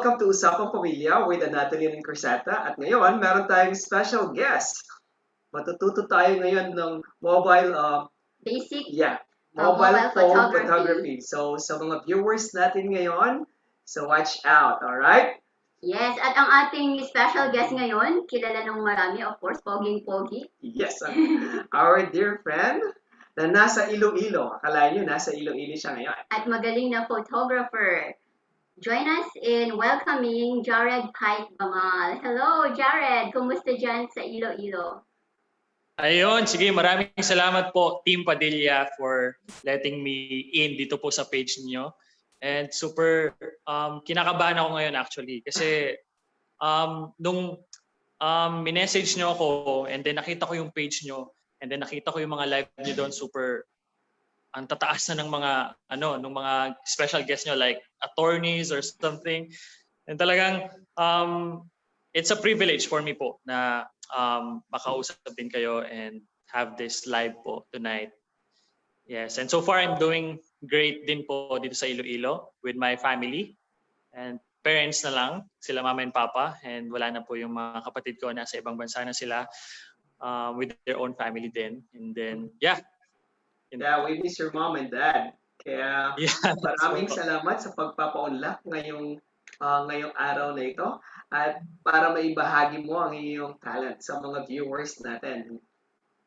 welcome to Usapang Pamilya with Natalie and Criseta. At ngayon, meron tayong special guest. Matututo tayo ngayon ng mobile, Basic mobile phone photography. photography. So, sa mga viewers natin ngayon, so watch out, alright? Yes, at ang ating special guest ngayon, kilala ng marami, of course, poging-pogi. Yes, our dear friend na nasa Iloilo. Akala nyo, nasa Iloilo siya ngayon. At magaling na photographer. Join us in welcoming Jared Pike Bangal. Hello, Jared! Kumusta dyan sa Iloilo? Ayun, sige, maraming salamat po Team Padilla for letting me in dito po sa page niyo. And super kinakabahan ako ngayon actually kasi nung minessage niyo ako and then nakita ko yung page niyo and then nakita ko yung mga live niyo doon, super ang tataas na ng mga ng mga special guests niyo like attorneys or something. And talagang it's a privilege for me po na makausap din kayo and have this live po tonight. Yes, and so far I'm doing great din po dito sa Iloilo with my family and parents na lang, sila mama and papa, and wala na po yung mga kapatid ko nasa ibang bansa na sila with their own family din. And then Yeah, we miss your mom and dad. Kaya maraming salamat sa pagpapaunlak ngayong araw na ito at para maibahagi mo ang iyong talent sa mga viewers natin.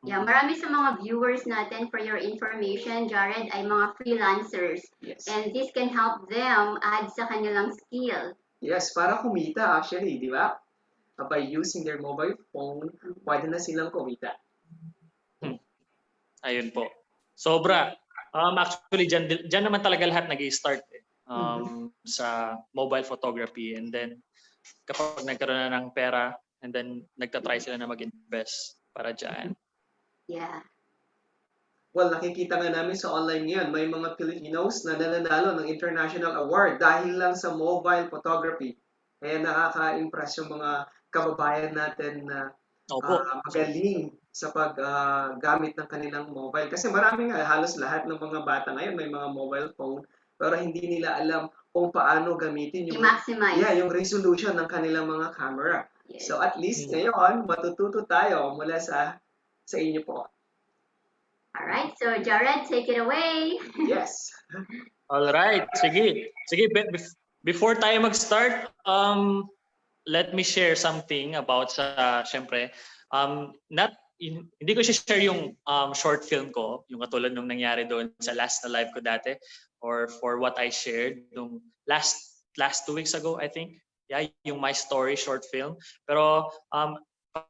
Yeah, marami sa mga viewers natin, for your information, Jared, ay mga freelancers. Yes. And this can help them add sa kanilang skill. Yes, para kumita actually, di ba? By using their mobile phone, pwede na silang kumita. Ayun po. Sobra. Actually, dyan naman talaga lahat nag-i-start sa mobile photography. And then, kapag nagkaroon na ng pera, and then nagtatry sila na mag-invest para dyan. Yeah. Well, nakikita nga namin sa online ngayon, may mga Filipinos na nananalo ng international award dahil lang sa mobile photography. Kaya nakaka-impress yung mga kababayan natin na magaling sa paggamit ng kanilang mobile. Kasi maraming halos lahat ng mga bata ngayon may mga mobile phone pero hindi nila alam kung paano gamitin yung yung resolution ng kanilang mga camera. Yes. So at least ngayon matututo tayo mula sa inyo po. Alright, so Jared, take it away. Yes. Alright, sige. Sige, before tayo mag-start, let me share something about syempre, hindi ko share yung short film ko, yung katulad nung nangyari doon sa last na live ko dati, or for what I shared nung last 2 weeks ago, I think. Yeah, yung My Story short film. Pero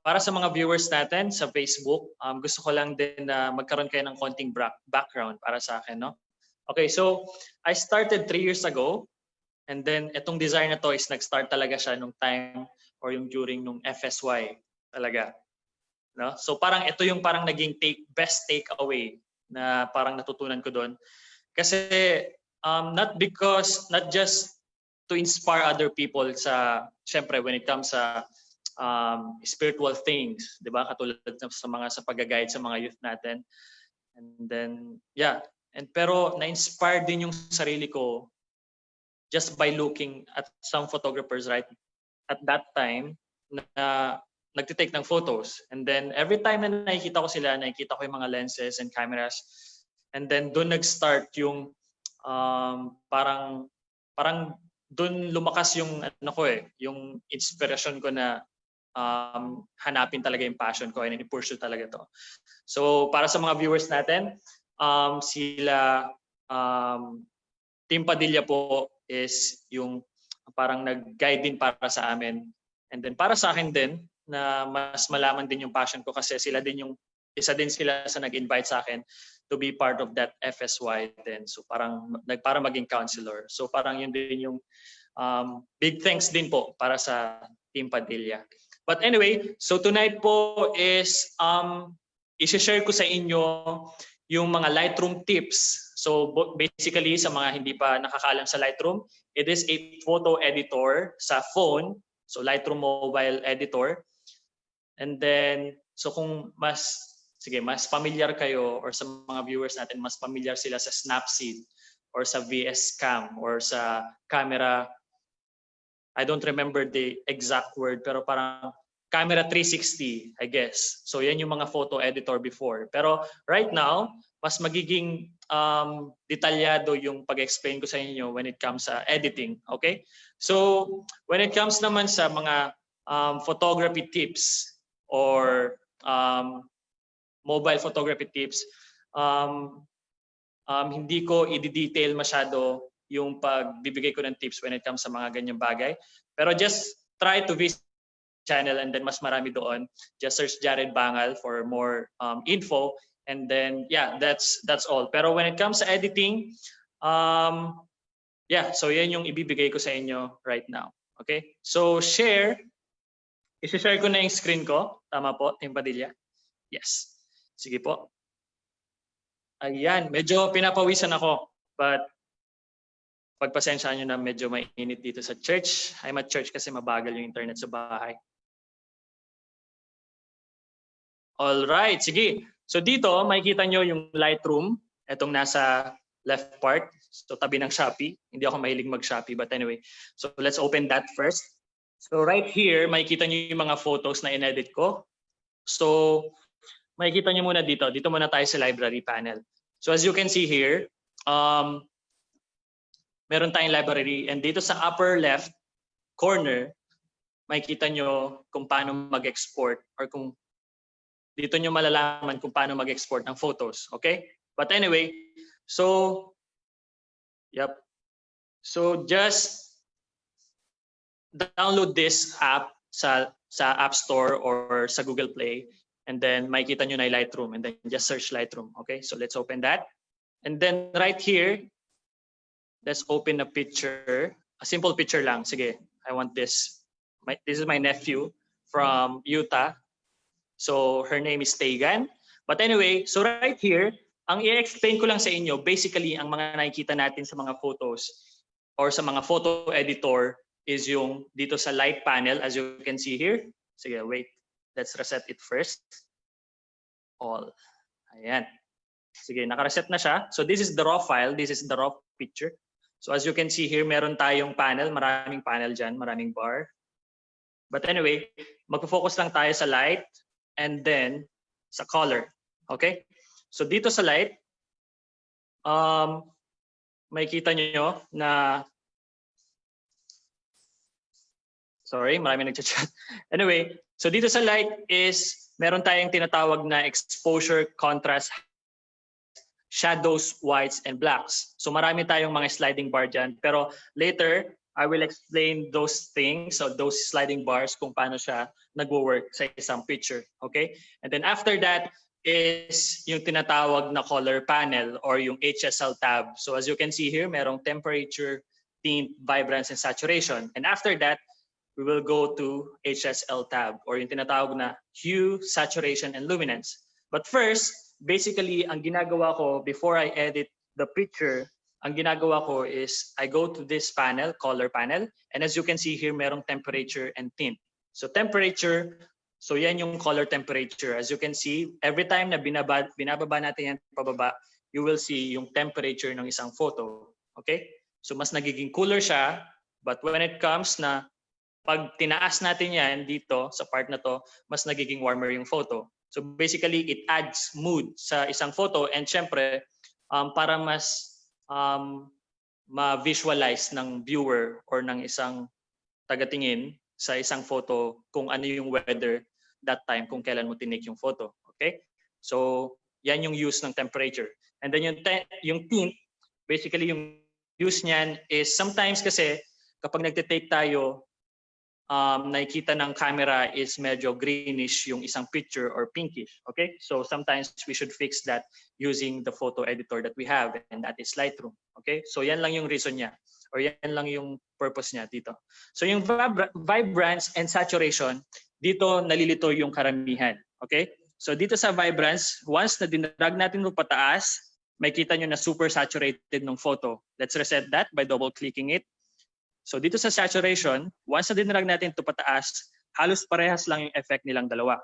para sa mga viewers natin sa Facebook, gusto ko lang din na magkaroon kayo ng konting background para sa akin, no? Okay, so I started 3 years ago, and then itong design na to is nag-start talaga siya nung time or yung during nung FSY talaga. No? So parang ito yung parang naging best takeaway na parang natutunan ko doon. Kasi not just to inspire other people sa, syempre when it comes sa spiritual things, 'di ba? Katulad sa pag-guide sa mga youth natin. And then pero na-inspire din yung sarili ko just by looking at some photographers right at that time na nagtitake ng photos. And then every time na nakikita ko sila, nakikita ko yung mga lenses and cameras. And then doon nag-start yung parang doon lumakas yung yung inspiration ko na hanapin talaga yung passion ko and i-pursue talaga to. So para sa mga viewers natin, sila Team Padilla po is yung parang nag-guide din para sa amin. And then para sa akin din, na mas malaman din yung passion ko kasi isa din sila sa nag-invite sa akin to be part of that FSY din. So parang maging counselor. So parang yun din yung big thanks din po para sa Team Padilla. But anyway, so tonight po is i-share ko sa inyo yung mga Lightroom tips. So basically sa mga hindi pa nakakaalam sa Lightroom, it is a photo editor sa phone. So Lightroom mobile editor. And then, so kung mas familiar kayo or sa mga viewers natin, mas familiar sila sa Snapseed or sa VS Cam or sa camera I don't remember the exact word, pero parang camera 360, I guess. So yan yung mga photo editor before. Pero right now, mas magiging detalyado yung pag-explain ko sa inyo when it comes sa editing. Okay? So when it comes naman sa mga photography tips or mobile photography tips, hindi ko i-detail masyado yung pagbibigay ko ng tips when it comes sa mga ganyang bagay. Pero just try to visit channel and then mas marami doon. Just search Jared Bangal for more info, and then yeah, that's all. Pero when it comes to editing, yeah, so yan yung ibibigay ko sa inyo right now. Okay? So share, i-share ko na yung screen ko. Tama po, Team Padilla? Yes. Sige po. Ayan, medyo pinapawisan ako, but pagpasensyaan nyo na medyo mainit dito sa church. I'm at church kasi mabagal yung internet sa bahay. Alright, sige. So dito, makikita nyo yung Lightroom. Itong nasa left part. So tabi ng Shopee. Hindi ako mahilig mag-Shopee, but anyway. So let's open that first. So right here, makikita nyo yung mga photos na in-edit ko. So makikita nyo muna dito. Dito muna tayo sa library panel. So as you can see here, meron tayong library. And dito sa upper left corner, makikita nyo kung paano mag-export or kung dito nyo malalaman kung paano mag-export ng photos. Okay? But anyway, so, yep. So just download this app sa App Store or sa Google Play, and then makikita nyo na yung Lightroom, and then just search Lightroom. Okay? So let's open that. And then right here, let's open a picture. A simple picture lang. Sige, I want this. This is my nephew from Utah. So her name is Tegan. But anyway, so right here, ang i-explain ko lang sa inyo, basically, ang mga nakikita natin sa mga photos or sa mga photo editor is yung dito sa light panel, as you can see here. Sige, wait. Let's reset it first. All. Ayan. Sige, naka-reset na siya. So this is the raw file. This is the raw picture. So as you can see here, meron tayong panel. Maraming panel dyan. Maraming bar. But anyway, magpo-focus lang tayo sa light and then sa color. Okay? So dito sa light, makikita nyo na, sorry, marami nagchat-chat. Anyway, so dito sa light is meron tayong tinatawag na exposure, contrast, shadows, whites, and blacks. So marami tayong mga sliding bar dyan. Pero later, I will explain those things, so those sliding bars, kung paano siya nagwo-work sa isang picture. Okay? And then after that is yung tinatawag na color panel or yung HSL tab. So as you can see here, merong temperature, tint, vibrance, and saturation. And after that, we will go to HSL tab or yung tinatawag na hue, saturation, and luminance. But first, basically, ang ginagawa ko before I edit the picture, ang ginagawa ko is I go to this panel, color panel, and as you can see here, merong temperature and tint. So temperature, so yan yung color temperature. As you can see, every time na binababa natin yan pababa, you will see yung temperature ng isang photo. Okay? So mas nagiging cooler siya, but when it comes na pag tinaas natin yan dito sa part na to, mas nagiging warmer yung photo. So basically, it adds mood sa isang photo, and syempre, para mas ma-visualize ng viewer or ng isang tagatingin sa isang photo kung ano yung weather that time, kung kailan mo tinake yung photo. Okay? So, yan yung use ng temperature. And then yung tint, basically yung use niyan is sometimes kasi kapag nagtitake tayo, nakikita ng camera is medyo greenish yung isang picture or pinkish. Okay? So sometimes we should fix that using the photo editor that we have, and that is Lightroom. Okay? So yan lang yung reason niya, or yan lang yung purpose niya dito. So yung vibrance and saturation, dito nalilito yung karamihan. Okay? So dito sa vibrance, once na dinrag natin mo pataas, makikita nyo na super saturated ng photo. Let's reset that by double-clicking it. So dito sa saturation, once na dinrag natin ito pataas, halos parehas lang yung effect nilang dalawa.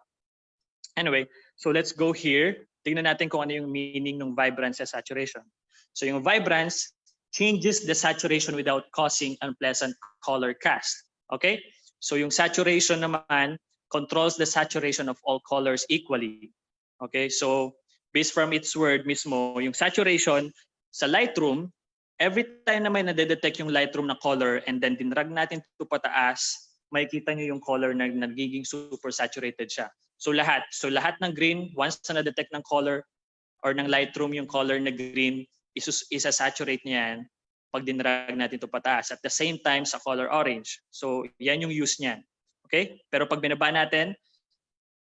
Anyway, so let's go here. Tingnan natin kung ano yung meaning ng vibrance and saturation. So yung vibrance changes the saturation without causing unpleasant color cast. Okay? So yung saturation naman controls the saturation of all colors equally. Okay? So based from its word mismo, yung saturation sa Lightroom, every time na may nade-detect yung Lightroom na color and then dinrag natin ito pataas, makikita nyo yung color na nagiging super saturated siya. So lahat ng green, once na na-detect ng color or ng Lightroom yung color na green, isa-saturate niya yan pag dinrag natin ito pataas. At the same time sa color orange. So yan yung use niyan. Okay? Pero pag binaba natin,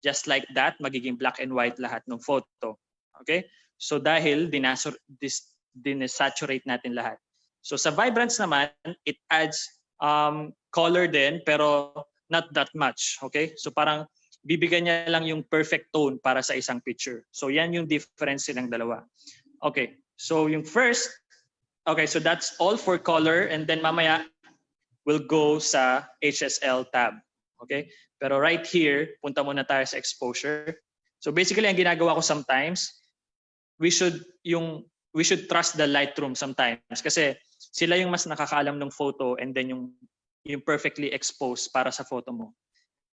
just like that, magiging black and white lahat ng photo. Okay? So dahil dinasaturate natin lahat. So sa Vibrance naman, it adds color din pero not that much. Okay? So parang bibigyan niya lang yung perfect tone para sa isang picture. So yan yung difference ng dalawa. Okay. So yung first, okay, so that's all for color and then mamaya we'll go sa HSL tab. Okay? Pero right here, punta muna tayo sa exposure. So basically, ang ginagawa ko sometimes, we should trust the Lightroom sometimes kasi sila yung mas nakakaalam ng photo and then yung perfectly exposed para sa photo mo.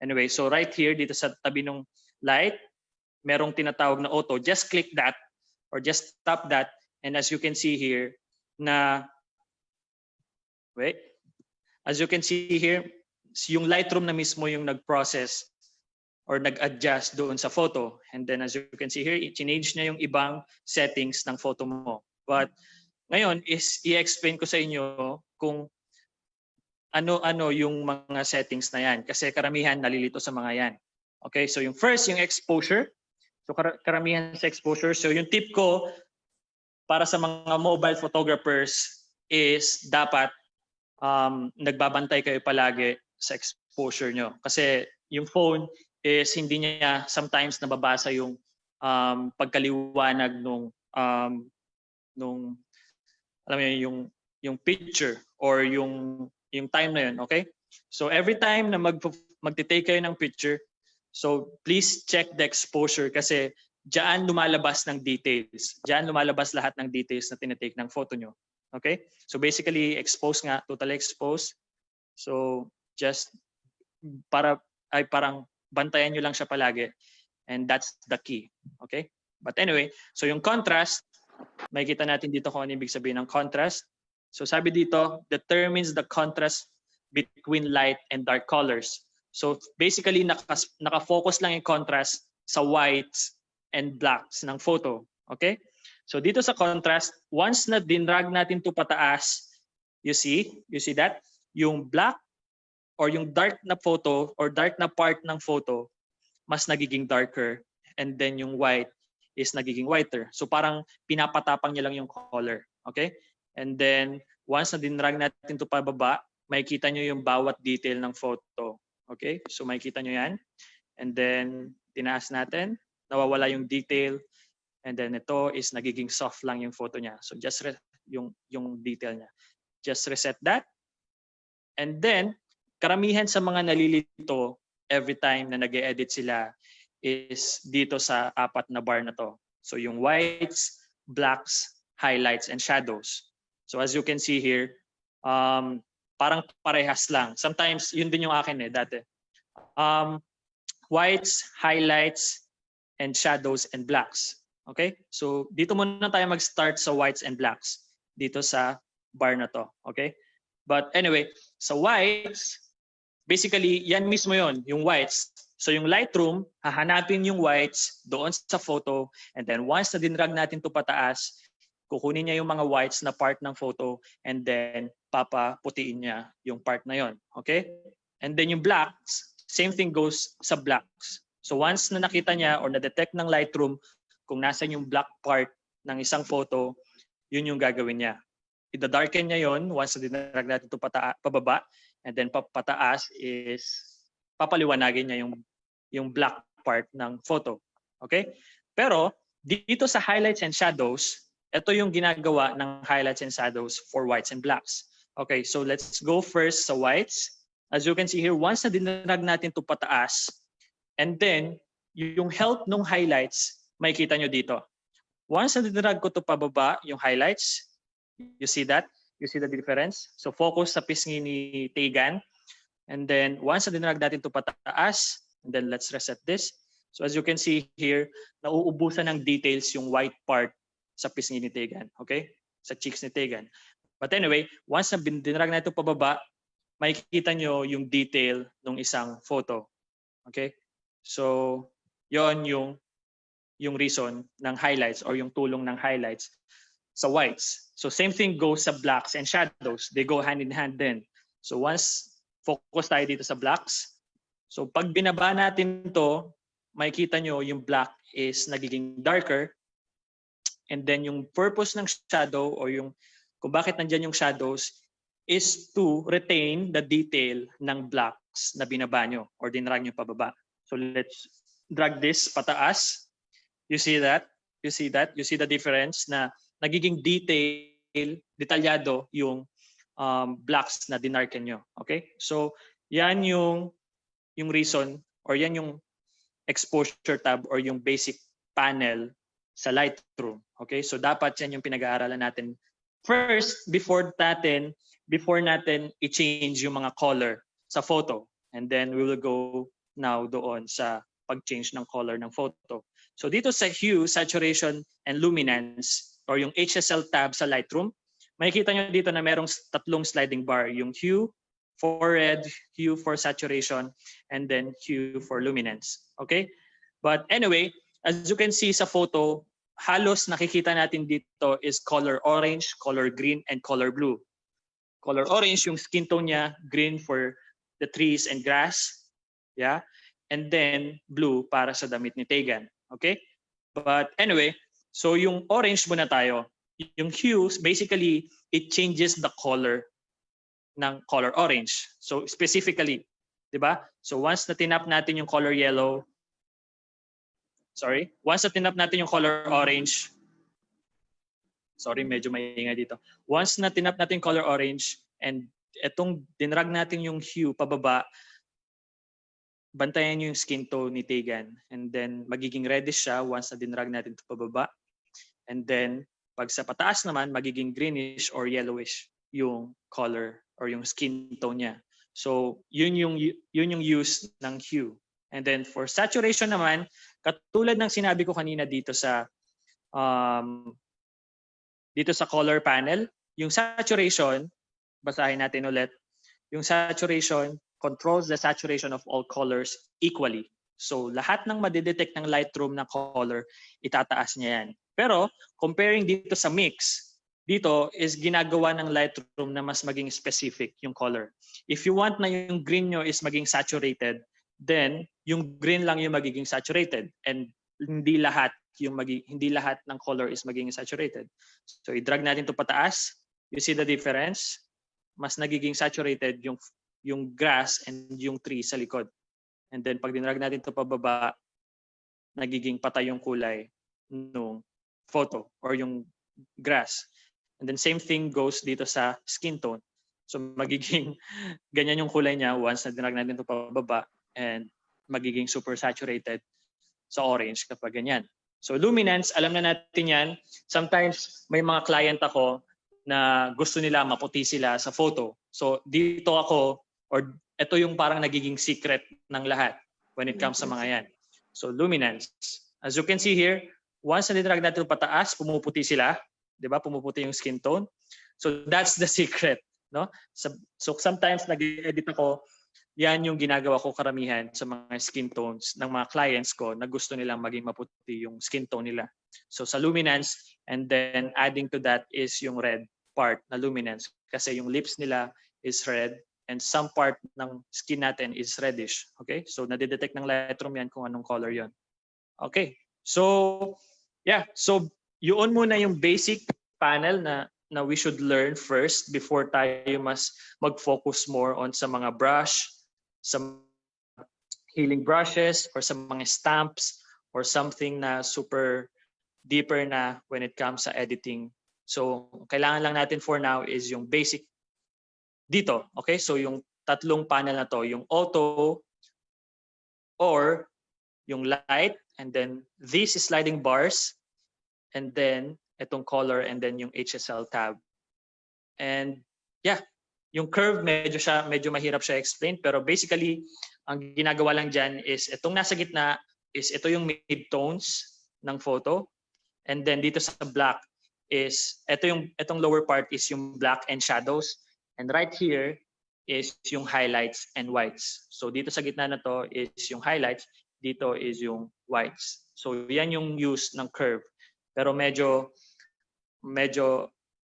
Anyway, so right here, dito sa tabi ng light, merong tinatawag na auto. Just click that or just tap that and as you can see here, as you can see here, yung Lightroom na mismo yung nag-process or nag-adjust doon sa photo. And then as you can see here, i-change niya yung ibang settings ng photo mo. But ngayon is i-explain ko sa inyo kung ano-ano yung mga settings na yan. Kasi karamihan nalilito sa mga yan. Okay, so yung first, yung exposure. So karamihan sa exposure. So yung tip ko para sa mga mobile photographers is dapat nagbabantay kayo palagi sa exposure nyo. Kasi yung phone is hindi niya sometimes nababasa yung pagkaliwanag nung alam mo yung picture or yung time na yun, okay? So every time na magte-take kayo ng picture, so please check the exposure kasi diyan lumalabas ng details. Diyan lumalabas lahat ng details na tinitake ng photo nyo. Okay? So basically, expose nga, totally exposed. So just parang bantayan nyo lang siya palagi. And that's the key. Okay? But anyway, so yung contrast, makikita natin dito kung ano ibig sabihin ng contrast. So sabi dito, determines the contrast between light and dark colors. So basically, nakafocus lang yung contrast sa whites and blacks ng photo. Okay? So dito sa contrast, once na dinrag natin ito pataas, you see that? Yung black or yung dark na photo or dark na part ng photo, mas nagiging darker. And then yung white is nagiging whiter. So parang pinapatapang niya lang yung color. Okay? And then once na dinrag natin ito pababa, makikita nyo yung bawat detail ng photo. Okay? So makikita nyo yan. And then tinaas natin, nawawala yung detail. And then ito is nagiging soft lang yung photo niya. So just yung detail niya. Just reset that. And then, karamihan sa mga nalilito every time na nag-e-edit sila is dito sa apat na bar na to. So yung whites, blacks, highlights, and shadows. So as you can see here, parang parehas lang. Sometimes, yun din yung akin dati. Whites, highlights, and shadows, and blacks. Okay? So dito muna tayo mag-start sa whites and blacks dito sa bar na to. Okay? But anyway, sa whites, basically, yan mismo yon, yung whites. So yung Lightroom, hahanapin yung whites doon sa photo and then once na dinrag natin ito pataas, kukunin niya yung mga whites na part ng photo and then papaputiin niya yung part na yon. Okay? And then yung blacks, same thing goes sa blacks. So once na nakita niya or na-detect ng Lightroom kung nasan yung black part ng isang photo, yun yung gagawin niya. Ida-darken niya yon once na dinarag natin ito pababa and then pataas is papaliwanagin niya yung black part ng photo. Okay? Pero dito sa highlights and shadows, ito yung ginagawa ng highlights and shadows for whites and blacks. Okay, so let's go first sa whites. As you can see here, once na dinarag natin ito pataas, and then yung health ng highlights, makikita nyo dito. Once na dinarag ko ito pababa, yung highlights, you see that? You see the difference? So focus sa pisngi ni Tegan. And then once na dinrag natin ito pataas, and then let's reset this. So as you can see here, nauubusan ng details yung white part sa pisngi ni Tegan. Okay? Sa cheeks ni Tegan. But anyway, once na dinrag na ito pababa, makikita nyo yung detail ng isang photo. Okay? So, yon yung reason ng highlights or yung tulong ng highlights sa whites. So same thing goes sa blacks and shadows. They go hand in hand din. So once focus tayo dito sa blacks. So pag binaba natin to, makikita nyo yung black is nagiging darker. And then yung purpose ng shadow or yung kung bakit nandyan yung shadows is to retain the detail ng blacks na binaba nyo or dinrag nyo pababa. So let's drag this pataas. You see that? You see that? You see the difference na nagiging detalyado yung blacks na dinarken nyo. Okay? So yan yung reason or yan yung exposure tab or yung basic panel sa Lightroom. Okay? So dapat yan yung pinag-aaralan natin first before natin i-change yung mga color sa photo. And then we will go now doon sa pag-change ng color ng photo. So dito sa hue, saturation, and luminance or yung HSL tab sa Lightroom, makikita nyo dito na merong tatlong sliding bar. Yung hue for red, hue for saturation, and then hue for luminance. Okay? But anyway, as you can see sa photo, halos nakikita natin dito is color orange, color green, and color blue. Color orange, yung skin tone niya, green for the trees and grass. Yeah? And then blue para sa damit ni Tegan. Okay? But anyway, so yung orange muna tayo. Yung hues, basically, it changes the color ng color orange. So specifically, di ba? So once na tinap natin yung color yellow, once na tinap natin yung color orange, medyo maingay dito. Once na tinap natin yung color orange and etong dinrag natin yung hue pababa, bantayan nyo yung skin tone ni Tegan. And then magiging reddish siya once na dinrag natin ito pababa. And then pag sa pataas naman, magiging greenish or yellowish yung color or yung skin tone niya. So yun yung use ng hue. And then for saturation naman, katulad ng sinabi ko kanina dito sa color panel, yung saturation, basahin natin ulit, yung saturation controls the saturation of all colors equally. So lahat ng madidetect ng Lightroom na color, itataas niya yan. Pero comparing dito sa mix, dito is ginagawa ng Lightroom na mas maging specific yung color. If you want na yung green nyo is maging saturated, then yung green lang yung magiging saturated and hindi lahat ng color is magiging saturated. So i-drag natin to pataas. You see the difference? Mas nagiging saturated yung grass and yung tree sa likod. And then pag dinrag natin to pababa, nagiging patay yung kulay ng photo or yung grass. And then same thing goes dito sa skin tone. So magiging ganyan yung kulay niya once na dinrag natin to pababa and magiging super saturated sa orange kapag ganyan. So luminance, alam na natin yan. Sometimes may mga client ako na gusto nila maputi sila sa photo. So dito ako, or ito yung parang nagiging secret ng lahat when it comes sa mga yan. So luminance. As you can see here, once na dinrag natin pataas, pumuputi sila. Di ba? Pumuputi yung skin tone. So that's the secret. No? So sometimes nag-edit ako, yan yung ginagawa ko karamihan sa mga skin tones ng mga clients ko na gusto nilang maging maputi yung skin tone nila. So sa luminance, and then adding to that is yung red part na luminance. Kasi yung lips nila is red and some part ng skin natin is reddish. Okay? So nadidetect ng Lightroom yan kung anong color yon. Okay. So yeah. So yun muna yung basic panel na we should learn first before tayo mas mag-focus more on sa mga brush, sa healing brushes, or sa mga stamps, or something na super deeper na when it comes sa editing. So kailangan lang natin for now is yung basic dito. Okay? So yung tatlong panel na to, yung auto, or yung light, and then these sliding bars, and then itong color, and then yung HSL tab. And yeah, yung curve medyo mahirap siya explain, pero basically ang ginagawa lang diyan is itong nasa gitna is ito yung midtones ng photo, and then dito sa black is itong lower part is yung black and shadows, and right here is yung highlights and whites. So dito sa gitna na to is yung highlights, dito is yung whites. So yan yung use ng curve. Pero medyo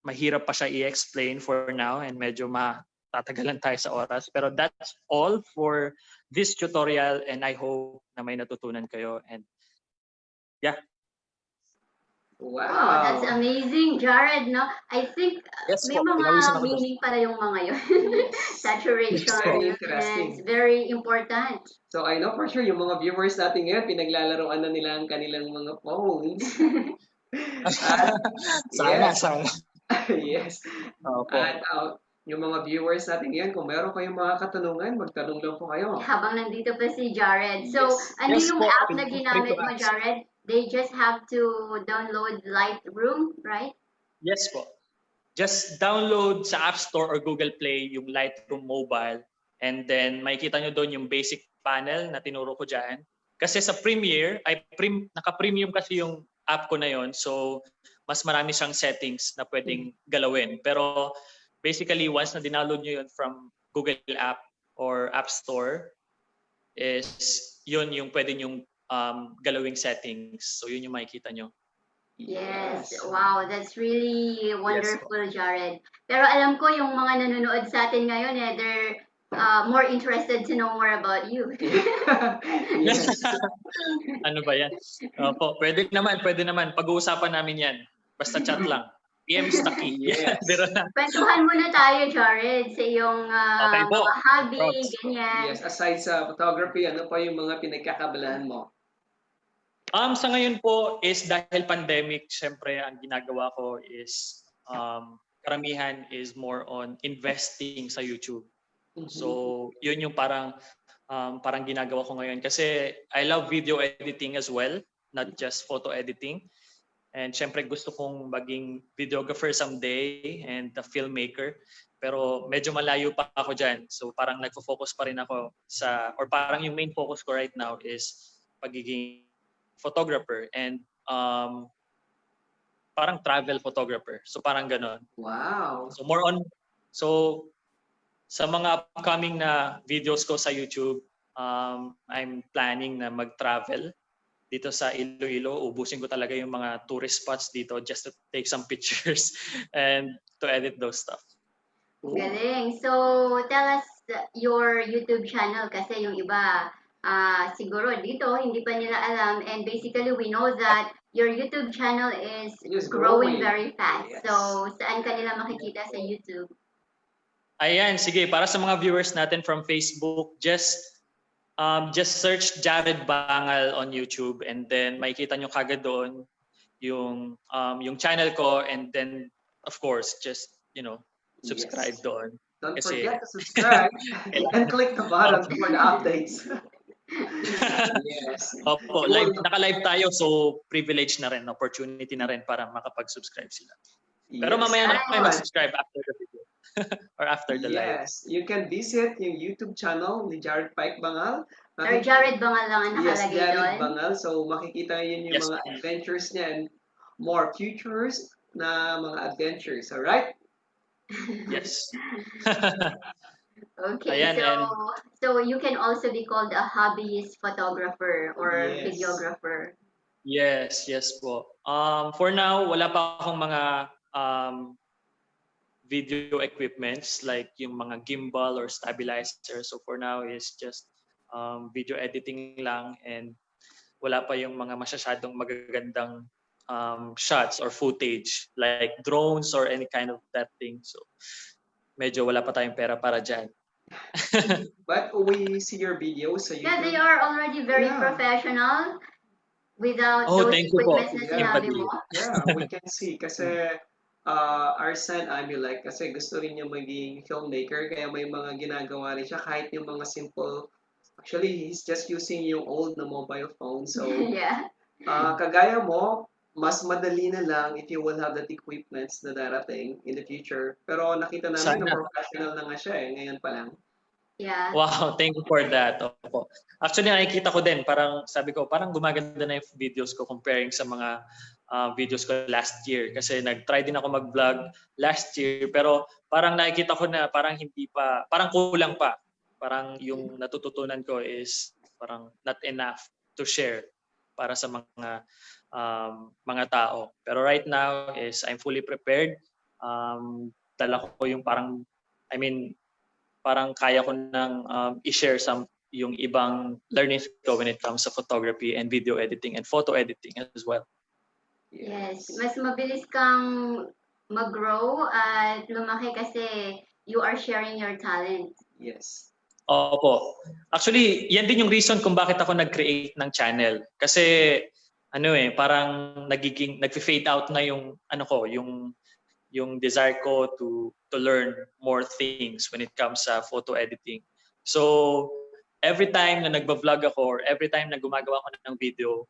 mahirap pa siya i-explain for now, and medyo matatagalan tayo sa oras. Pero that's all for this tutorial, and I hope na may natutunan kayo. And yeah. Wow, that's Wow. amazing, Jared, no? I think Yes may po, pinawisan mga ako doon. meaning pala yung mga yun. Yes. Saturation, Very yes, interesting. very important. So I know for sure yung mga viewers natin ngayon, pinaglalaroan na nila ang kanilang mga phones. At Sana, yes, sana. yes. Opo. At yung mga viewers natin ngayon, kung meron kayong mga katanungan, magtanong lang po kayo. Habang nandito pa si Jared. So, Yes. ano Yes yung po, app na feel free ginamit to mo, ask. Jared? They just have to download Lightroom, right? Yes po. Just download sa App Store or Google Play yung Lightroom Mobile, and then makikita nyo doon yung basic panel na tinuro ko dyan. Kasi sa Premiere, naka-premium kasi yung app ko na yon, so mas marami siyang settings na pwedeng galawin. Pero basically, once na download nyo yun from Google App or App Store, is yun yung pwede nyong galawing settings. So yun yung makikita nyo. Yes. Wow, that's really Yes po. wonderful, Jared. Pero alam ko yung mga nanonood sa atin ngayon, they're more interested to know more about you. Yes. Ano ba yan? Opo, pwede naman. Pag-uusapan namin yan. Basta chat lang. PM is the key. Yes. Biro na. Kwentuhan muna tayo, Jared, sa iyong Okay po. mga hobby, Props. ganyan. Yes, aside sa photography, ano pa yung mga pinagkakabalahan mo? Sa ngayon po is dahil pandemic, syempre ang ginagawa ko is karamihan is more on investing sa YouTube. So, yun yung parang ginagawa ko ngayon kasi I love video editing as well, not just photo editing. And syempre gusto kong maging videographer someday and a filmmaker. Pero medyo malayo pa ako dyan. So parang nagfo-focus pa rin ako or parang yung main focus ko right now is pagiging photographer and parang travel photographer. So parang ganon. Wow. So sa mga upcoming na videos ko sa YouTube, I'm planning na mag-travel dito sa Iloilo. Ubusin ko talaga yung mga tourist spots dito just to take some pictures and to edit those stuff. Galing. So, tell us your YouTube channel kasi yung iba siguro dito hindi pa nila alam, and basically we know that your YouTube channel is growing very fast. Yes. So, saan ka nila makikita sa YouTube? Ayan, sige, para sa mga viewers natin from Facebook, just search Jared Bangal on YouTube, and then makikita nyo kagad doon yung channel ko, and then of course just subscribe doon. Don't kasi forget to subscribe and click the button for the updates. Yes. Opo, naka-live tayo, so privilege na rin, opportunity na rin para makapag-subscribe sila. Pero mamaya na kayo mag-subscribe after the video or after the live. Yes, you can visit yung YouTube channel ni Jared Pike Bangal. Sir Jared Bangal lang ang nakalagay Jared doon. Bangal. So makikita yun yung mga adventures niya and more futures na mga adventures. Alright? Yes. Okay, Ayan, so you can also be called a hobbyist photographer or Yes. videographer. Yes po. For now, wala pa akong mga video equipments like yung mga gimbal or stabilizer. So for now is just video editing lang, and wala pa yung mga masyadong magagandang shots or footage like drones or any kind of that thing. So medyo wala pa tayong pera para dyan. But we see your videos sa YouTube. Yeah, they are already very professional without those thank you po. equipments na sinabi mo. Yeah, we can see. Kasi our son, like, kasi gusto rin niya maging filmmaker, kaya may mga ginagawa rin siya kahit yung mga simple. Actually, he's just using yung old na mobile phone. So, Yeah. kagaya mo, mas madali na lang if you will have that equipments na darating in the future. Pero nakita namin na Sana. professional na nga siya ngayon pa lang. Yeah. Wow, thank you for that. Opo. Actually, nakikita ko din, parang sabi ko, parang gumaganda na yung videos ko comparing sa mga videos ko last year. Kasi nag-try din ako mag-vlog last year, pero parang nakikita ko na parang hindi pa, parang kulang pa. Parang yung natututunan ko is parang not enough to share para sa mga tao. Pero right now is I'm fully prepared. Dala ko yung parang, I mean, parang kaya ko nang i-share yung ibang learnings ko when it comes to photography and video editing and photo editing as well. Yes. Mas mabilis kang mag-grow at lumaki kasi you are sharing your talent. Yes. Opo. Actually, yan din yung reason kung bakit ako nag-create ng channel. Kasi parang nagfi-fade out na yung yung desire ko to learn more things when it comes sa photo editing. So, every time na nagba-vlog ako or every time na gumagawa ako ng video,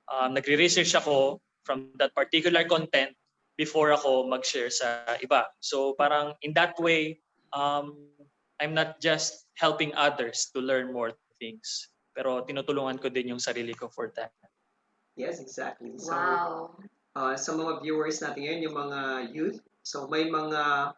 nagre-research ako from that particular content before ako mag-share sa iba. So, parang in that way, I'm not just helping others to learn more things, pero tinutulungan ko din yung sarili ko for that. Yes, exactly. So, Wow. sa mga viewers natin ngayon, yung mga youth, so may mga,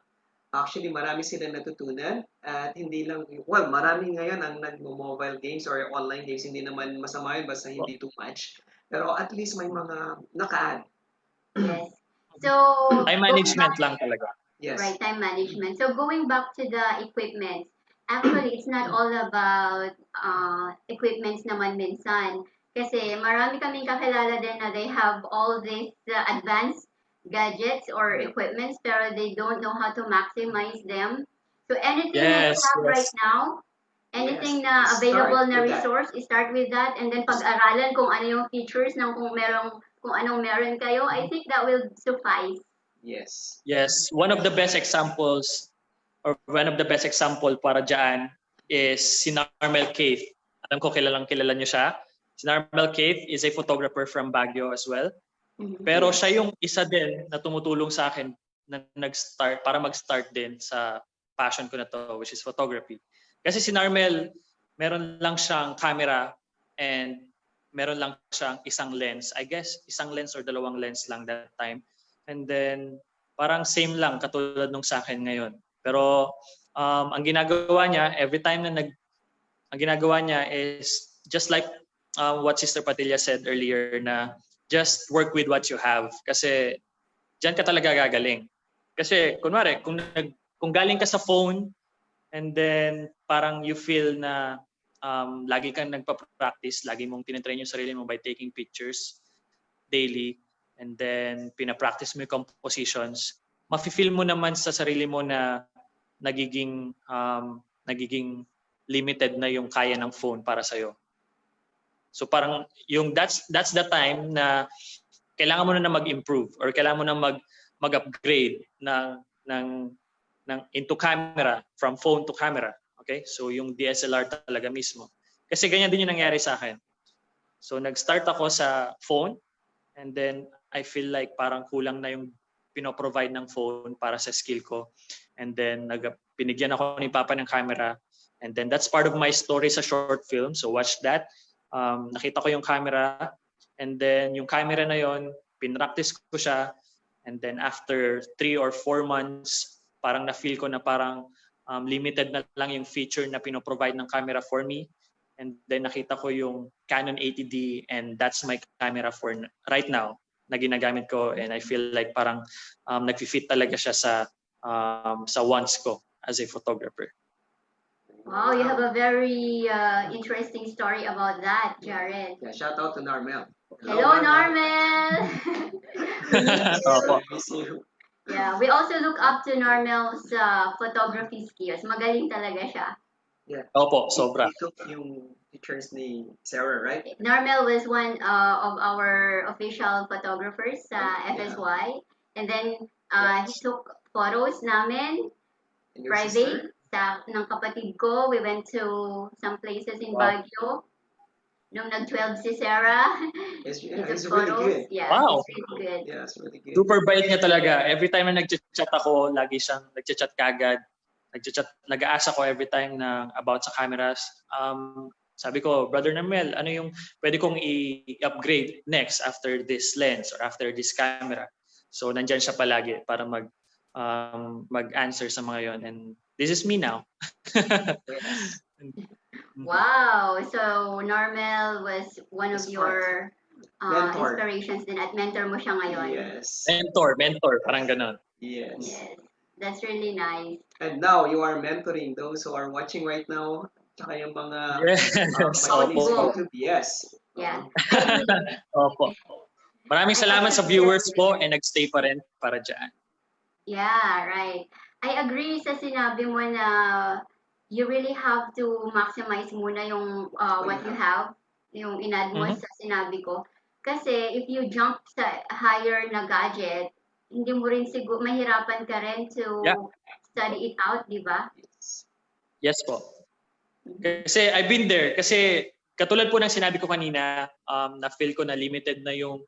actually marami silang natutunan at hindi lang, well, marami ngayon ang nagmo-mobile games or online games, hindi naman masama yun basta hindi too much. Pero at least may mga naka-add. Yes. So, Time going back, management lang talaga. Yes. right, time management. So, going back to the equipment, actually, it's not all about equipments naman minsan. Kasi marami kaming kakilala din na they have all these advanced gadgets or equipments pero they don't know how to maximize them. So, anything na you Yes, have right yes. now, anything Yes. na available Start na with that. resource, start with that and then pag-aralan kung ano yung features ng kung anong meron kayo, I think that will suffice. Yes. Yes, one of the best examples or one of the best example para dyan is si Narmel Keith. Alam ko kilala niyo siya. Si Narmel Keith is a photographer from Baguio as well. Pero siya yung isa din na tumutulong sa akin na mag-start din sa passion ko na to, which is photography. Kasi si Narmel, meron lang siyang camera and meron lang siyang isang lens. I guess isang lens or dalawang lens lang that time. And then parang same lang katulad nung sa akin ngayon. Pero ang ginagawa niya every time na ang ginagawa niya is just like what Sister Padilla said earlier na just work with what you have kasi diyan ka talaga gagaling. Kasi kunwari kung galing ka sa phone and then parang you feel na lagi kang nagpa-practice, lagi mong tinatrain yung sarili mo by taking pictures daily and then pina-practice mo yung compositions, mafe-feel mo naman sa sarili mo na nagiging limited na yung kaya ng phone para sa'yo. So parang yung that's the time na kailangan mo na mag-improve or kailangan mo na mag-upgrade ng into camera, from phone to camera. Okay? So yung DSLR talaga mismo. Kasi ganyan din yung nangyari sa akin. So nag-start ako sa phone and then I feel like parang kulang na yung pinoprovide ng phone para sa skill ko. And then pinigyan ako ni Papa ng camera. And then that's part of my story sa short film. So watch that. Nakita ko yung camera. And then yung camera na yon, pinractice ko siya. And then after 3 or 4 months, parang na-feel ko na parang limited na lang yung feature na pinoprovide ng camera for me. And then nakita ko yung Canon 80D and that's my camera for right now na ginagamit ko and I feel like parang nag-fit talaga siya sa wants ko as a photographer. Wow, you have a very interesting story about that, Jared. Yeah, shout out to Narmel. Hello, Normal! We miss you. Opo. Miss you. Yeah, we also look up to Normal's photography skills. Magaling talaga siya. Yeah. Opo, sobra. He took yung pictures ni Sarah, right? Normal was one of our official photographers sa FSY. And then he took photos namin, And your private, sister? ng kapatid ko. We went to some places in Wow. Baguio. nung nag-12 si Sarah. It's, He yeah, took it's really photos. good. Yeah, Wow. he's really good. Yeah, it's really good. Super bait niya talaga. Every time na nag-chat ako, lagi siyang nag-chat kagad. Nag-ask ako every time na about sa cameras. Sabi ko, Brother Namel, ano yung pwede kong i-upgrade next after this lens or after this camera? So nandyan siya palagi para mag-answer sa mga yon. And this is me now. Yes. Wow. So Normal was one of It's your Mentor. inspirations din at mentor mo siya ngayon. Yes. Mentor, parang ganon. Yes. Yes. That's really nice. And now you are mentoring those who are watching right now. Tsaka yung mga Yes. makikinig sa Opo. YouTube. Yes. Yeah. Opo. Maraming salamat sa viewers po and nagstay pa rin para dyan. Yeah, right. I agree sa sinabi mo na you really have to maximize muna yung what you have, yung inad mo sa sinabi ko. Kasi if you jump sa higher na gadget, hindi mo rin siguro, mahirapan ka rin to study it out, di ba? Yes po. Kasi I've been there. Kasi katulad po ng sinabi ko kanina, na-feel ko na limited na yung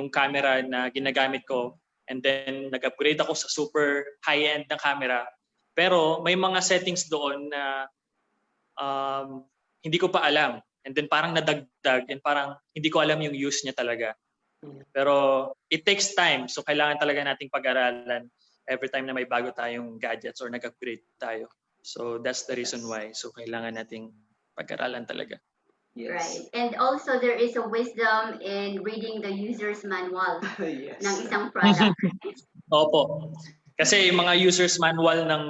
camera na ginagamit ko. And then nag-upgrade ako sa super high-end na camera. Pero may mga settings doon na hindi ko pa alam. And then parang nadagdag and parang hindi ko alam yung use niya talaga. Pero it takes time. So kailangan talaga nating pag-aralan every time na may bago tayong gadgets or nag-upgrade tayo. So that's the reason why. So kailangan nating pag-aralan talaga. Yes. Right. And also there is a wisdom in reading the user's manual Yes. ng isang product. Opo. Kasi yung mga user's manual ng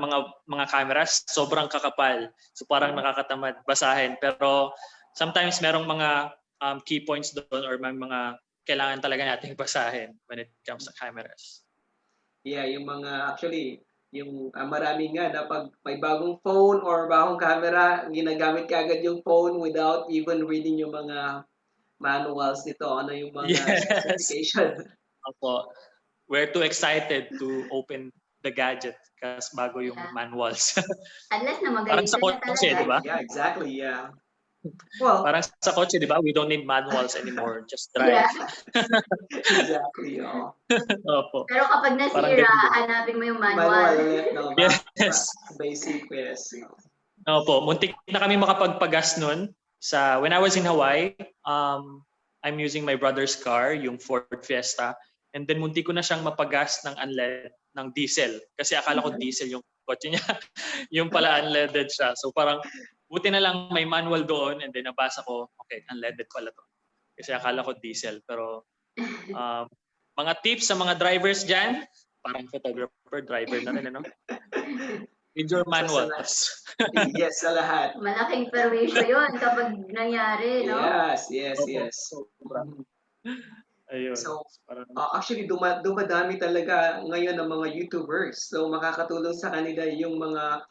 mga cameras, sobrang kakapal. So parang nakakatamad basahin. Pero sometimes merong mga key points doon or may mga kailangan talaga nating basahin when it comes to cameras. Yeah, yung mga actually yung marami nga na pag may bagong phone or bagong camera, ginagamit kaagad yung phone without even reading yung mga manuals nito, ano yung mga specification. Opo. We're too excited to open the gadget kasi bago yung manuals. Unless na Parang magaling sa ka na kotse, talaga. di ba? Yeah, exactly, yeah. Well, parang sa kotse, di ba? We don't need manuals anymore. Just drive. Yeah. Exactly, oh. Opo. Pero kapag nasira, hanapin mo yung manual. No, Yes. Basic, yes. Opo, muntik na kami makapagpagas nun. When I was in Hawaii, I'm using my brother's car, yung Ford Fiesta. And then muntik ko na siyang mapagas ng unleaded, ng diesel. Kasi akala ko diesel yung kotse niya. Yung pala unleaded siya. So parang buti na lang may manual doon and then nabasa ko, okay, unleaded pala to. Kasi akala ko diesel. Pero mga tips sa mga drivers dyan, parang photographer, driver na rin, ano? With your manuals. Yes, sa lahat. Malaking perwisyo yun kapag nangyari, no? Yes. Ayun. So, actually, dumadami talaga ngayon ng mga YouTubers. So, makakatulong sa kanila yung mga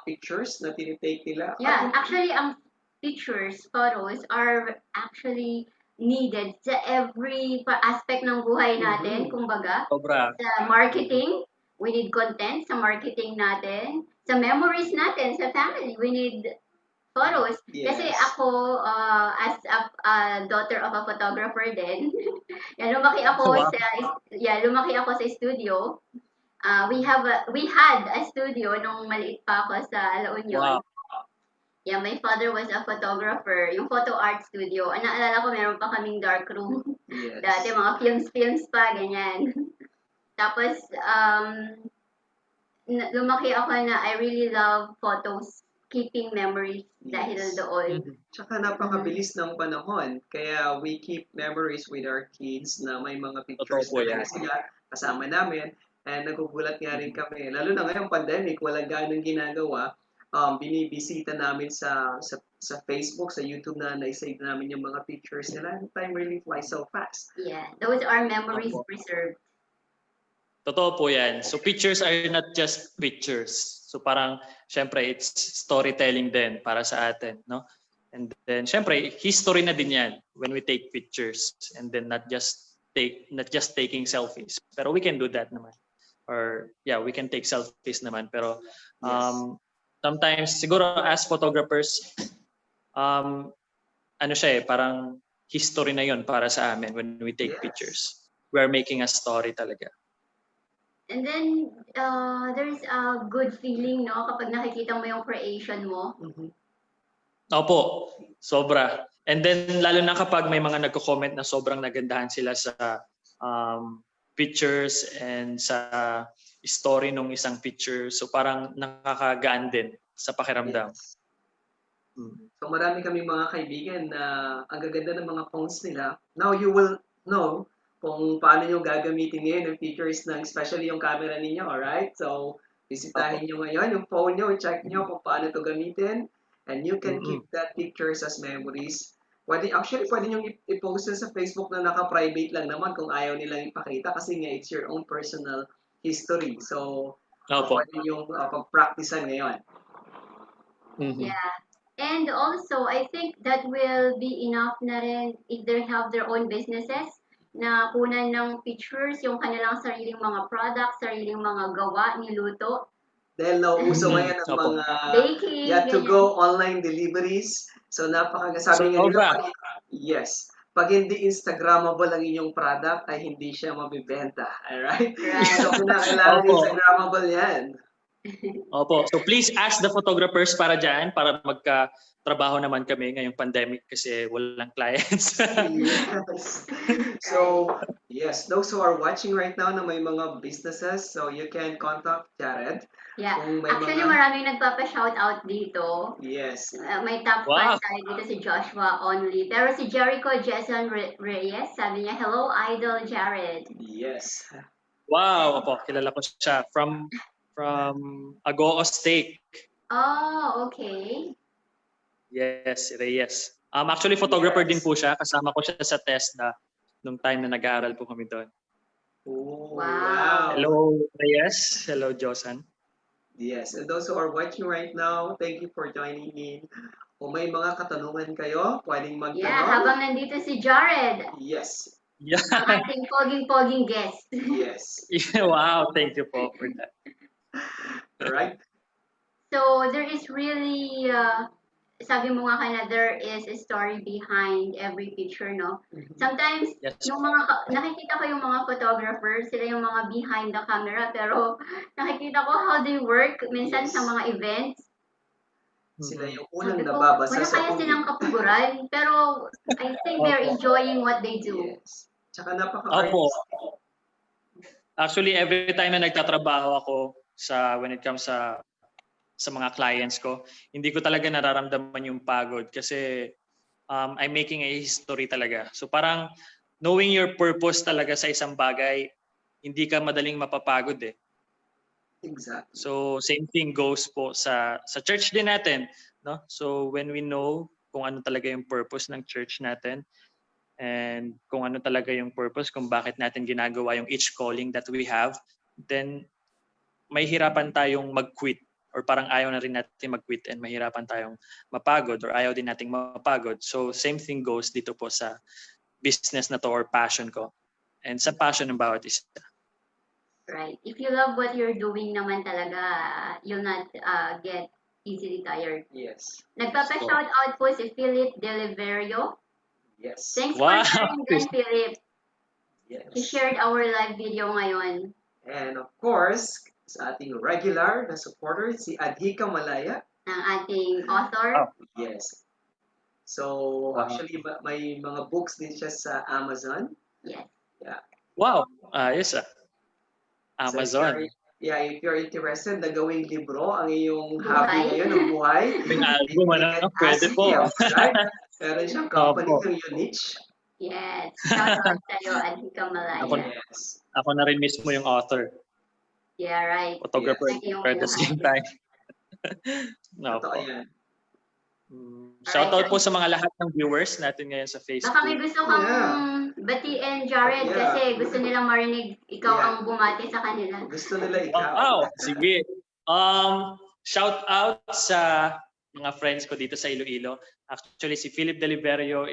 pictures na tinitake nila. Yeah, actually, ang pictures, photos are actually needed sa every aspect ng buhay natin. Kumbaga, sa marketing, we need content sa marketing natin. Sa memories natin, sa family, we need photos. Yes. Kasi ako, as a daughter of a photographer din, lumaki ako sa studio. We had a studio nung maliit pa ako sa La Union. Wow. Yeah, my father was a photographer, yung photo art studio. Naalala ko, meron pa kaming dark room. Yes. Dati mga films pa, ganyan. Tapos, lumaki ako na I really love photos, keeping memories dahil doon. Tsaka napakabilis ng panahon. Kaya we keep memories with our kids na may mga pictures na sila kasama namin. And nagugulat nga rin kami. Lalo na ngayong pandemic, walang ganong ginagawa. Binibisita namin sa Facebook, sa YouTube na naisave namin yung mga pictures nila. Time really flies so fast. Yeah, those are memories preserved. Totoo po yan. So pictures are not just pictures. So parang, syempre, it's storytelling din para sa atin, no? And then, syempre, history na din yan when we take pictures. And then not just taking selfies. Pero we can do that naman. Or, yeah, we can take selfies naman. Pero, sometimes, siguro as photographers, ano siya parang history na yon para sa amin when we take Yes. pictures. We're making a story talaga. And then, there's a good feeling, no? Kapag nakikita mo yung creation mo. Mhm. Opo, sobra. And then lalo na kapag may mga nagko-comment na sobrang nagandahan sila sa pictures and sa story nung isang picture. So parang nakakagaan din sa pakiramdam. Yes. So marami kami mga kaibigan na ang gaganda ng mga phones nila. Now you will know kung paano nyo gagamitin ngayon yung features ng especially yung camera ninyo, alright? So bisitahin nyo ngayon yung phone nyo, check nyo kung paano to gamitin and you can keep that pictures as memories. Pwede nyo i-post sa Facebook na naka-private lang naman kung ayaw nilang ipakita kasi nga it's your own personal history. So pwede nyo pag-practicean ngayon. Yeah. And also, I think that will be enough na rin if they have their own businesses na kunan ng pictures, yung kanilang sariling mga products, sariling mga gawa, niluto. Dahil nauuso ngayon ang mga baking, to-go online deliveries. So sabi nga nila, pag hindi Instagrammable ang inyong product, ay hindi siya mabibenta. Alright? Right. So kailangan Instagrammable yan. Opo. So please ask the photographers para dyan, para magka-trabaho naman kami ngayong pandemic kasi walang clients. Yes. So, yes, those who are watching right now na may mga businesses, so you can contact Jared. Yeah. Kung may Actually, maraming nagpapa-shoutout dito. Yes. May top fan tayo dito si Joshua only. Pero si Jericho Jason Reyes, sabi niya, hello, Idol Jared. Yes. Wow, opo, kilala ko siya from Agoo Steak. Oh, okay. Yes, Reyes. Actually, photographer din po siya. Kasama ko siya sa TESDA nung time na nag-aaral po kami doon. Oh, wow. Hello, Reyes. Hello, Josan. Yes, and those who are watching right now, thank you for joining in. Kung may mga katanungan kayo, pwedeng magtanong. Yeah, habang nandito si Jared. Yes. Yeah. Ang ating poging-poging guest. Yes. Yeah, wow, thank you po for that. Alright. So, there is really, sabi mo nga kana, there is a story behind every picture, no? Sometimes, yung mga, nakikita ko yung mga photographers, sila yung mga behind the camera, pero nakikita ko how they work, minsan sa mga events. Sila yung unang nababasa sa kaya silang kapuguran, pero I think they're enjoying what they do. Yes. Tsaka napaka-artist. Actually, every time na nagtatrabaho ako when it comes sa mga clients ko, hindi ko talaga nararamdaman yung pagod kasi I'm making a history talaga. So parang knowing your purpose talaga sa isang bagay, hindi ka madaling mapapagod eh. Exactly. So same thing goes po sa church din natin, no? So when we know kung ano talaga yung purpose ng church natin and kung ano talaga yung purpose kung bakit natin ginagawa yung each calling that we have, then may hirapan tayong mag-quit or parang ayaw na rin natin mag-quit and mahirapan tayong mapagod or ayaw din nating mapagod. So same thing goes dito po sa business na to or passion ko and sa passion ng bawat isa. Right. If you love what you're doing naman talaga, you'll not get easily tired. Yes. Nagpapa-shout out po si Philip Deliverio. Yes. Thanks for sharing din, Philip. Yes. He shared our live video ngayon. And of course, sa ating regular na supporter, si Adhika Malaya. Ang ating author. Yes. So, actually, may mga books din siya sa Amazon. Yes. Yeah. Wow. Yes. Amazon. So if you're interested na gawing libro ang iyong hobby ngayon, ang buhay, may album, pwede po. Right? Meron siyang company ng Unique. Yes. Shout out sa'yo, Adhika Malaya. Ako na rin mismo yung author. Yeah, right. Photographer at the same time. No, totoo yan. Shoutout po sa mga lahat ng viewers natin ngayon sa Facebook. Baka may gusto kang batiin, Jared, kasi gusto nilang marinig ikaw ang bumati sa kanila. Gusto nila ikaw. Wow, sige. Shout out sa mga friends ko dito sa Iloilo. Actually, si Philip Deliverio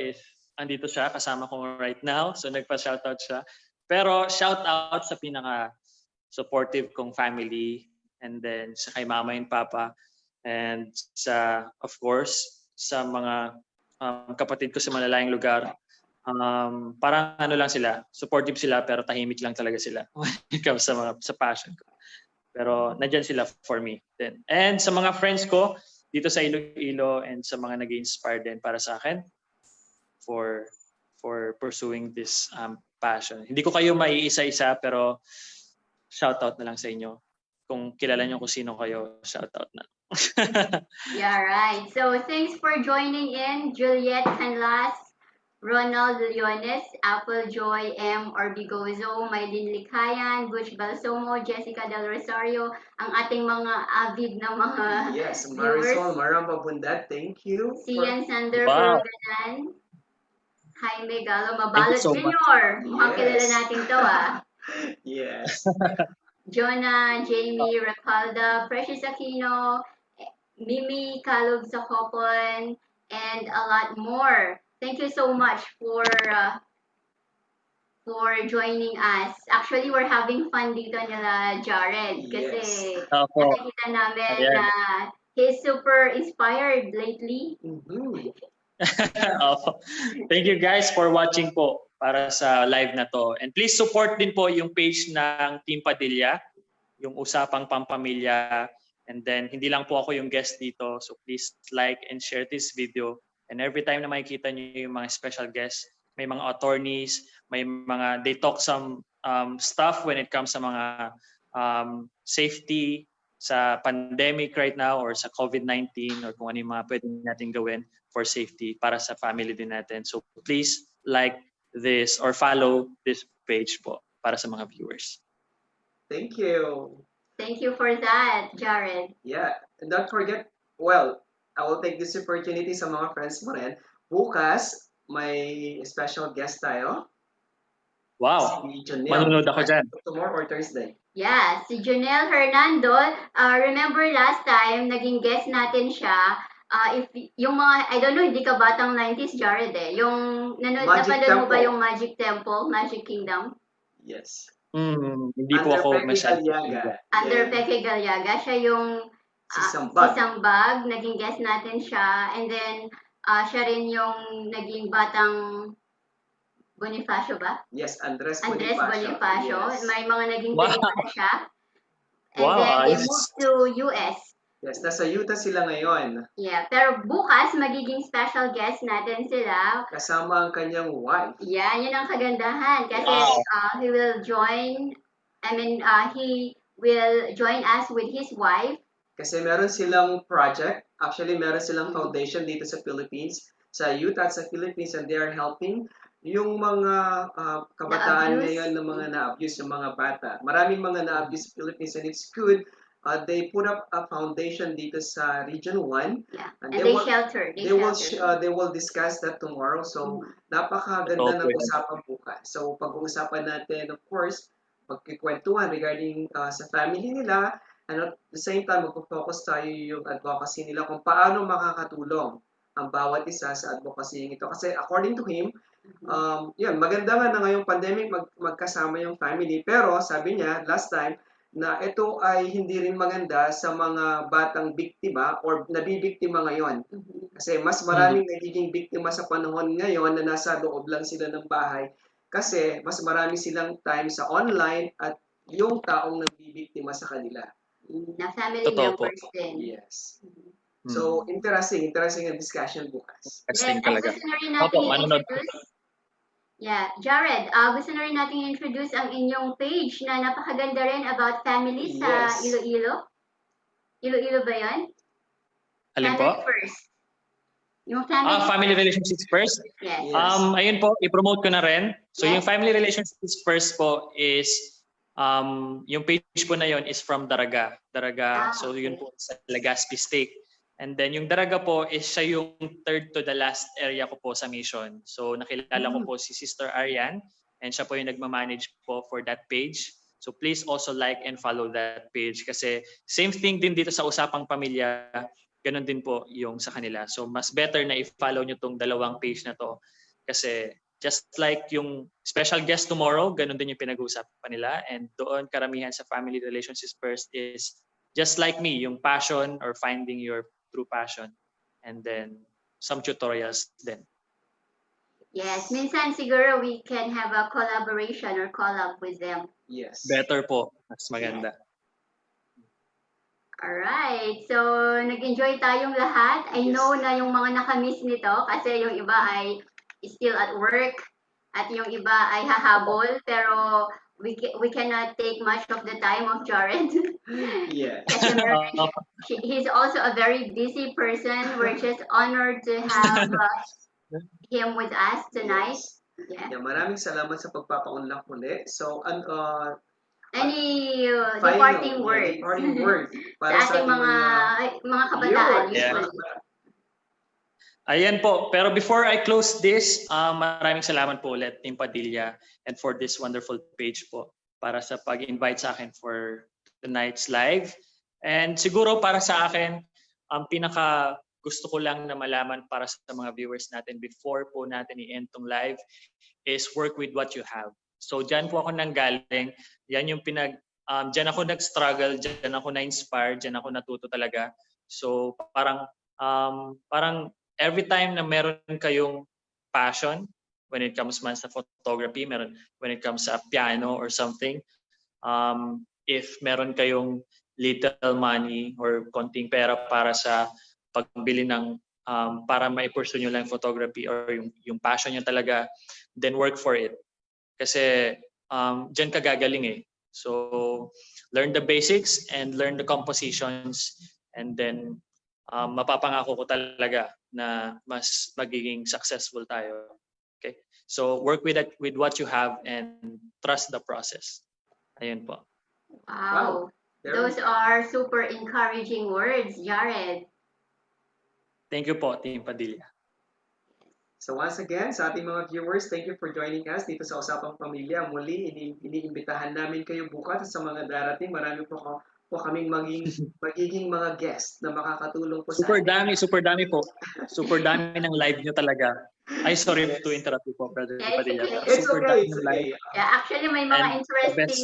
andito siya, kasama ko right now. So nagpa-shoutout siya. Pero shout out sa pinaka-supportive kong family and then sa kay mama and papa. And of course, sa mga kapatid ko sa malalayang lugar. Parang ano lang sila, supportive sila pero tahimik lang talaga sila when it comes sa passion ko. Pero nandiyan sila for me then. And sa mga friends ko dito sa Iloilo and sa mga nag-inspire din para sa akin for pursuing this passion. Hindi ko kayo maiisa-isa pero shout out na lang sa inyo. Kung kilala niyo kung sino kayo, shout out na. Yeah, right. So thanks for joining in, Juliet Canlas, Ronald Leones, Apple Joy M. Orbigozo, Maylin Likayan, Butch Balsomo, Jessica Del Rosario, ang ating mga avid na mga Yes, viewers. Marisol Maramba Bundat, thank you. Sian Sander Wow. Purganan, Jaime Galo Thank you Mabalot so much. Jr. Mukhang Yes. kilala natin to Yes. Jonah, Jamie Rapalda, Precious Aquino, Mimi Kalog Zakopon, and a lot more. Thank you so much for joining us. Actually, we're having fun dito nila Jared kasi Opo. nakikita namin Ayan. na he's super inspired lately. Mhm. Opo. Thank you guys for watching po para sa live na to. And please support din po yung page ng Team Padilla, yung Usapang Pampamilya. And then, hindi lang po ako yung guest dito. So please like and share this video. And every time na makikita nyo yung mga special guests, may mga attorneys, may mga, they talk some stuff when it comes sa mga safety sa pandemic right now or sa COVID-19 or kung ano yung mga pwede natin gawin for safety para sa family din natin. So please like this or follow this page po para sa mga viewers. Thank you. Thank you for that, Jared. Yeah, and don't forget, well, I will take this opportunity sa mga friends mo rin. Bukas, may special guest tayo. Wow. Si Janelle. Manunod ako dyan. Tomorrow or Thursday. Yeah, si Jonel Hernando. Remember last time, naging guest natin siya. If yung mga, I don't know, hindi ka batang 90s, Jared eh. Yung, napanood mo ba Temple. yung Magic Temple, Magic Kingdom? Yes. Hindi po Under ako Peke masyado. Galiaga. Under Yeah. Peke Galiaga. Siya yung Si si Sambag. Sambag. Naging guest natin siya. And then, siya rin yung naging batang Bonifacio ba? Yes, Andres Andres Bonifacio. Yes. May mga naging Wow. pelikula siya. And Wow, then they ayos. moved to US. Yes, nasa Utah sila ngayon. Yeah, pero bukas magiging special guest natin sila. Kasama ang kanyang wife. Yeah, yun ang kagandahan kasi Wow. he will join, he will join us with his wife. Kasi meron silang project. Actually, meron silang foundation dito sa Philippines, sa Utah at sa Philippines, and they are helping yung mga kabataan ngayon na mga na-abuse, yung mga bata. Maraming mga na-abuse sa Philippines, and it's good. They put up a foundation dito sa Region 1. Yeah. And they shelter. They will discuss that tomorrow. So, napakaganda ng Okay. usapan bukas. So, pag-uusapan natin, of course, magkikwentuhan regarding sa family nila, and at the same time, magpo-focus tayo yung advocacy nila kung paano makakatulong ang bawat isa sa advocacy ito. Kasi according to him, yun, maganda nga na ngayong pandemic magkasama yung family. Pero sabi niya, last time, na ito ay hindi rin maganda sa mga batang biktima or nabibiktima ngayon. Kasi mas maraming nagiging biktima sa panahon ngayon na nasa loob lang sila ng bahay. Kasi mas marami silang time sa online at yung taong nabibiktima sa kanila. Na family Totoo po. members din. Yes. So, interesting ang discussion bukas. Testing Yes, talaga. gusto na rin natin Opo, manonood po. i-introduce. Yeah, Jared, gusto na rin natin i-introduce ang inyong page na napakaganda rin about family sa Yes. Iloilo. Iloilo ba yan? Alin Family po? first. Yung family Family relationships first. Yes. Yes. Ayun po, i-promote ko na rin. So Yes. yung family relationships first po is yung page po na yon is from Daraga. So yun po sa Legazpi State. And then yung Daraga po is siya yung third to the last area ko po sa mission. So nakilala ko po si Sister Arian and siya po yung nagmamanage po for that page. So please also like and follow that page kasi same thing din dito sa Usapang Pamilya, ganun din po yung sa kanila. So mas better na i-follow nyo tong dalawang page na to kasi just like yung special guest tomorrow, ganun din yung pinag-uusapan nila and doon karamihan sa family relationships first is just like me, yung passion or finding your true passion. And then some tutorials din. Yes, minsan siguro we can have a collaboration or collab with them. Yes. Better po. Mas maganda. Alright, so nag-enjoy tayong lahat. I Yes. know na yung mga nakamiss nito kasi yung iba ay still at work at yung iba ay hahabol pero we cannot take much of the time of Jared. Yes. Kasi he's also a very busy person. We're just honored to have him with us tonight. Yes. Yeah. Yeah, maraming salamat sa pagpapaunlak muli. So, Any final, departing words departing word para sa ating mga kabataan viewers. usually? Ayan po. Pero before I close this, maraming salamat po ulit, Team Padilla, and for this wonderful page po para sa pag-invite sa akin for tonight's live. And siguro para sa akin, ang pinaka gusto ko lang na malaman para sa mga viewers natin before po natin i-end tong live is work with what you have. So dyan po ako nanggaling. Yan yung dyan ako nag-struggle, dyan ako na-inspire, dyan ako natuto talaga. So parang every time na meron kayong passion, when it comes man sa photography, when it comes sa piano or something, if meron kayong little money or konting pera para sa pagbili ng para ma-pursue nyo lang photography or yung passion nyo talaga, then work for it. Kasi dyan ka gagaling eh. So learn the basics and learn the compositions, and then mapapangako ko talaga na mas magiging successful tayo. Okay? So work with what you have and trust the process. Ayun po. Wow. Those are super encouraging words, Jared. Thank you po, Team Padilla. So once again, sa ating mga viewers, thank you for joining us dito sa Usapang Pamilya. Muli, iniimbitahan namin kayo bukas sa mga darating. Marami po kaming magiging mga guest na makakatulong po Super sa atin. super dami po. Super dami ng live nyo talaga. Ay, sorry to interrupt you po, Brother Yeah, it's Padilla. okay. It's Super okay, dami it's ng live. okay. Yeah, actually may mga And the interesting best